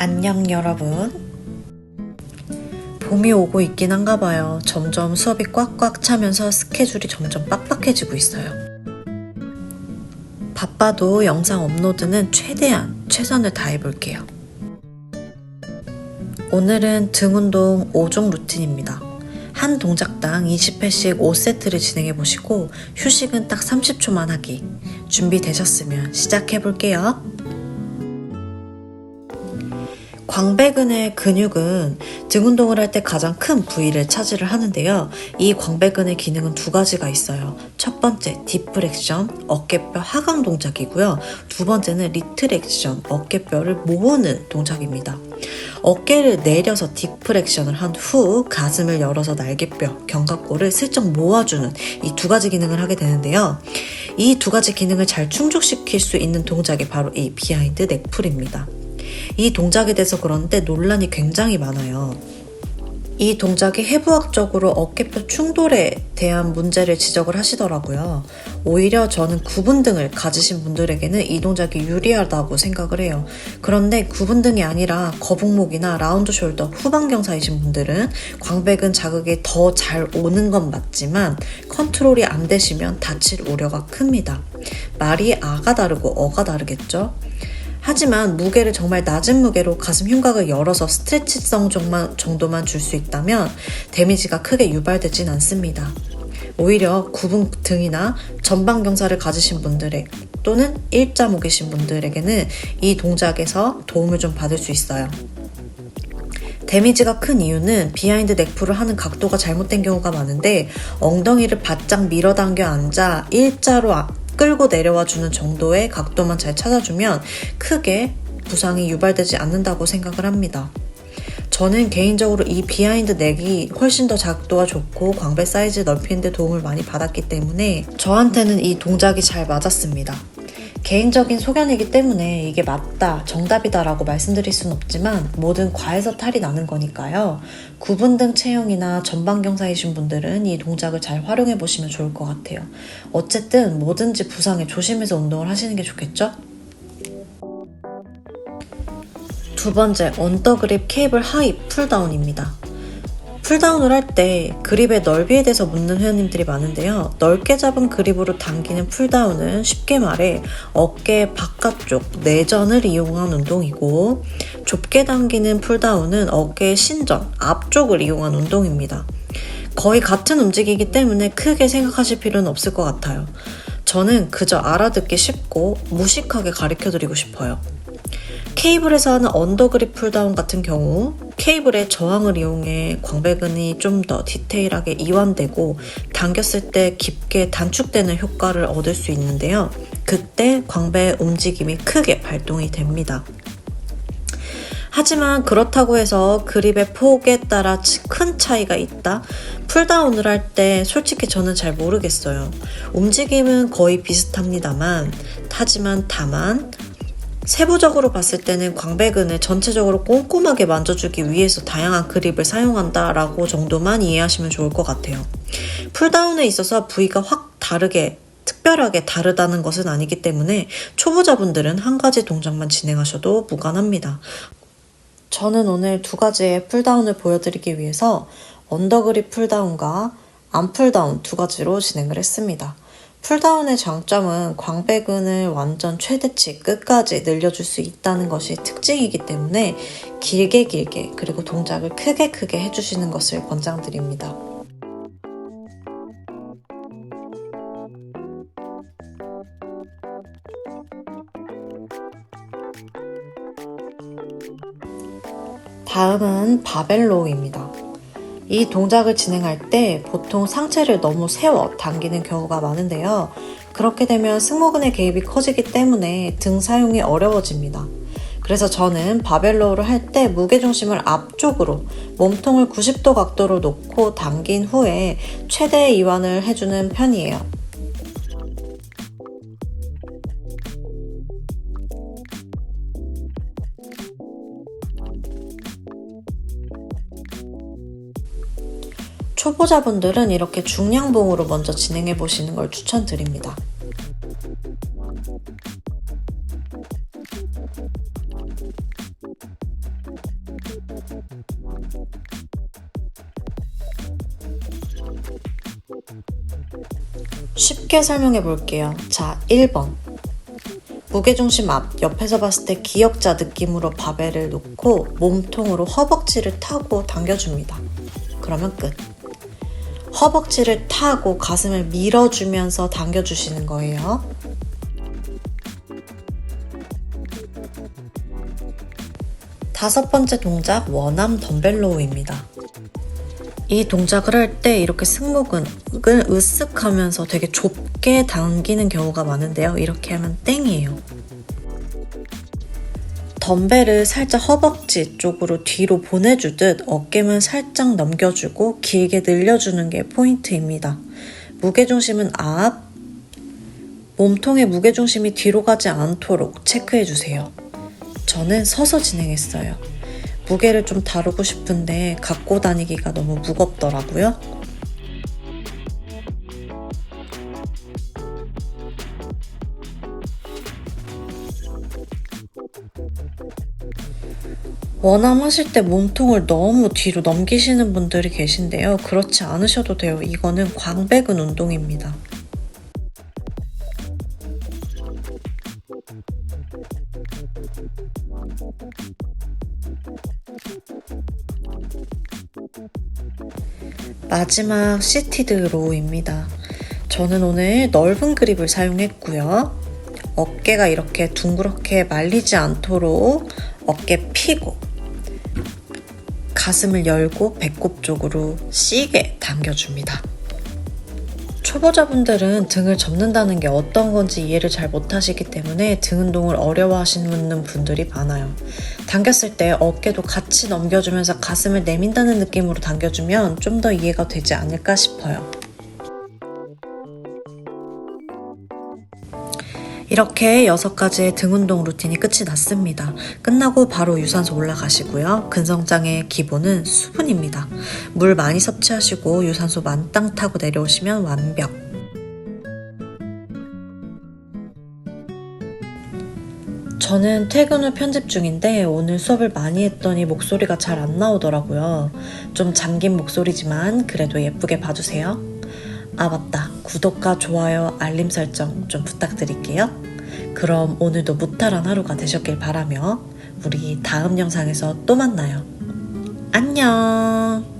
안녕 여러분. 봄이 오고 있긴 한가 봐요. 점점 수업이 꽉꽉 차면서 스케줄이 점점 빡빡해지고 있어요. 바빠도 영상 업로드는 최선을 다해볼게요. 오늘은 등 운동 5종 루틴입니다. 한 동작당 20회씩 5세트를 진행해보시고 휴식은 딱 30초만 하기. 준비되셨으면 시작해볼게요. 광배근의 근육은 등 운동을 할 때 가장 큰 부위를 차지를 하는데요. 이 광배근의 기능은 두 가지가 있어요. 첫 번째, 딥플렉션, 어깨뼈 하강 동작이고요. 두 번째는 리트렉션, 어깨뼈를 모으는 동작입니다. 어깨를 내려서 딥플렉션을 한 후 가슴을 열어서 날개뼈, 견갑골을 슬쩍 모아주는 이 두 가지 기능을 하게 되는데요. 이 두 가지 기능을 잘 충족시킬 수 있는 동작이 바로 이 비하인드 넥풀입니다. 이 동작에 대해서 그런데 논란이 굉장히 많아요. 이 동작이 해부학적으로 어깨뼈 충돌에 대한 문제를 지적을 하시더라고요. 오히려 저는 구분등을 가지신 분들에게는 이 동작이 유리하다고 생각을 해요. 그런데 구분등이 아니라 거북목이나 라운드 숄더 후방경사이신 분들은 광배근 자극이 더 잘 오는 건 맞지만 컨트롤이 안 되시면 다칠 우려가 큽니다. 말이 아가 다르고 어가 다르겠죠? 하지만 무게를 정말 낮은 무게로 가슴 흉곽을 열어서 스트레치성 정도만 줄 수 있다면 데미지가 크게 유발되진 않습니다. 오히려 구분 등이나 전방경사를 가지신 분들에 또는 일자목이신 분들에게는 이 동작에서 도움을 좀 받을 수 있어요. 데미지가 큰 이유는 비하인드 넥풀을 하는 각도가 잘못된 경우가 많은데 엉덩이를 바짝 밀어당겨 앉아 일자로 끌고 내려와 주는 정도의 각도만 잘 찾아주면 크게 부상이 유발되지 않는다고 생각을 합니다. 저는 개인적으로 이 비하인드 넥이 훨씬 더 각도가 좋고 광배 사이즈 넓히는 데 도움을 많이 받았기 때문에 저한테는 이 동작이 잘 맞았습니다. 개인적인 소견이기 때문에 이게 맞다, 정답이다 라고 말씀드릴 순 없지만 뭐든 과해서 탈이 나는 거니까요. 구분등 체형이나 전방경사이신 분들은 이 동작을 잘 활용해 보시면 좋을 것 같아요. 어쨌든 뭐든지 부상에 조심해서 운동을 하시는 게 좋겠죠? 두 번째, 언더그립 케이블 하이 풀다운입니다. 풀다운을 할 때 그립의 넓이에 대해서 묻는 회원님들이 많은데요. 넓게 잡은 그립으로 당기는 풀다운은 쉽게 말해 어깨 바깥쪽 내전을 이용한 운동이고, 좁게 당기는 풀다운은 어깨의 신전 앞쪽을 이용한 운동입니다. 거의 같은 움직이기 때문에 크게 생각하실 필요는 없을 것 같아요. 저는 그저 알아듣기 쉽고 무식하게 가르쳐드리고 싶어요. 케이블에서 하는 언더그립 풀다운 같은 경우 케이블의 저항을 이용해 광배근이 좀 더 디테일하게 이완되고 당겼을 때 깊게 단축되는 효과를 얻을 수 있는데요. 그때 광배의 움직임이 크게 발동이 됩니다. 하지만 그렇다고 해서 그립의 폭에 따라 큰 차이가 있다? 풀다운을 할 때 솔직히 저는 잘 모르겠어요. 움직임은 거의 비슷합니다만 다만 세부적으로 봤을 때는 광배근을 전체적으로 꼼꼼하게 만져주기 위해서 다양한 그립을 사용한다라고 정도만 이해하시면 좋을 것 같아요. 풀다운에 있어서 부위가 확 특별하게 다르다는 것은 아니기 때문에 초보자분들은 한 가지 동작만 진행하셔도 무관합니다. 저는 오늘 두 가지의 풀다운을 보여드리기 위해서 언더그립 풀다운과 암풀다운 두 가지로 진행을 했습니다. 풀다운의 장점은 광배근을 완전 최대치 끝까지 늘려줄 수 있다는 것이 특징이기 때문에 길게 그리고 동작을 크게 해주시는 것을 권장드립니다. 다음은 바벨로우입니다. 이 동작을 진행할 때 보통 상체를 너무 세워 당기는 경우가 많은데요. 그렇게 되면 승모근의 개입이 커지기 때문에 등 사용이 어려워집니다. 그래서 저는 바벨로우를 할 때 무게중심을 앞쪽으로 몸통을 90도 각도로 놓고 당긴 후에 최대 이완을 해주는 편이에요. 초보자분들은 이렇게 중량봉으로 먼저 진행해 보시는 걸 추천드립니다. 쉽게 설명해 볼게요. 자, 1번. 무게중심 앞, 옆에서 봤을 때 기역자 느낌으로 바벨을 놓고 몸통으로 허벅지를 타고 당겨줍니다. 그러면 끝. 허벅지를 타고 가슴을 밀어주면서 당겨주시는 거예요. 다섯 번째 동작, 원암 덤벨 로우입니다. 이 동작을 할 때 이렇게 승모근을 으쓱하면서 되게 좁게 당기는 경우가 많은데요. 이렇게 하면 땡이에요. 덤벨을 살짝 허벅지 쪽으로 뒤로 보내주듯 어깨만 살짝 넘겨주고 길게 늘려주는 게 포인트입니다. 무게중심은 앞, 몸통의 무게중심이 뒤로 가지 않도록 체크해주세요. 저는 서서 진행했어요. 무게를 좀 다루고 싶은데 갖고 다니기가 너무 무겁더라고요. 원암 하실 때 몸통을 너무 뒤로 넘기시는 분들이 계신데요. 그렇지 않으셔도 돼요. 이거는 광배근 운동입니다. 마지막 시티드 로우입니다. 저는 오늘 넓은 그립을 사용했고요. 어깨가 이렇게 둥그렇게 말리지 않도록 어깨 펴고 가슴을 열고 배꼽 쪽으로 세게 당겨줍니다. 초보자분들은 등을 접는다는 게 어떤 건지 이해를 잘 못하시기 때문에 등 운동을 어려워하시는 분들이 많아요. 당겼을 때 어깨도 같이 넘겨주면서 가슴을 내민다는 느낌으로 당겨주면 좀 더 이해가 되지 않을까 싶어요. 이렇게 6가지의 등 운동 루틴이 끝이 났습니다. 끝나고 바로 유산소 올라가시고요. 근성장의 기본은 수분입니다. 물 많이 섭취하시고 유산소 만땅 타고 내려오시면 완벽. 저는 퇴근 후 편집 중인데 오늘 수업을 많이 했더니 목소리가 잘 안 나오더라고요. 좀 잠긴 목소리지만 그래도 예쁘게 봐주세요. 아 맞다. 구독과 좋아요, 알림 설정 좀 부탁드릴게요. 그럼 오늘도 무탈한 하루가 되셨길 바라며 우리 다음 영상에서 또 만나요. 안녕.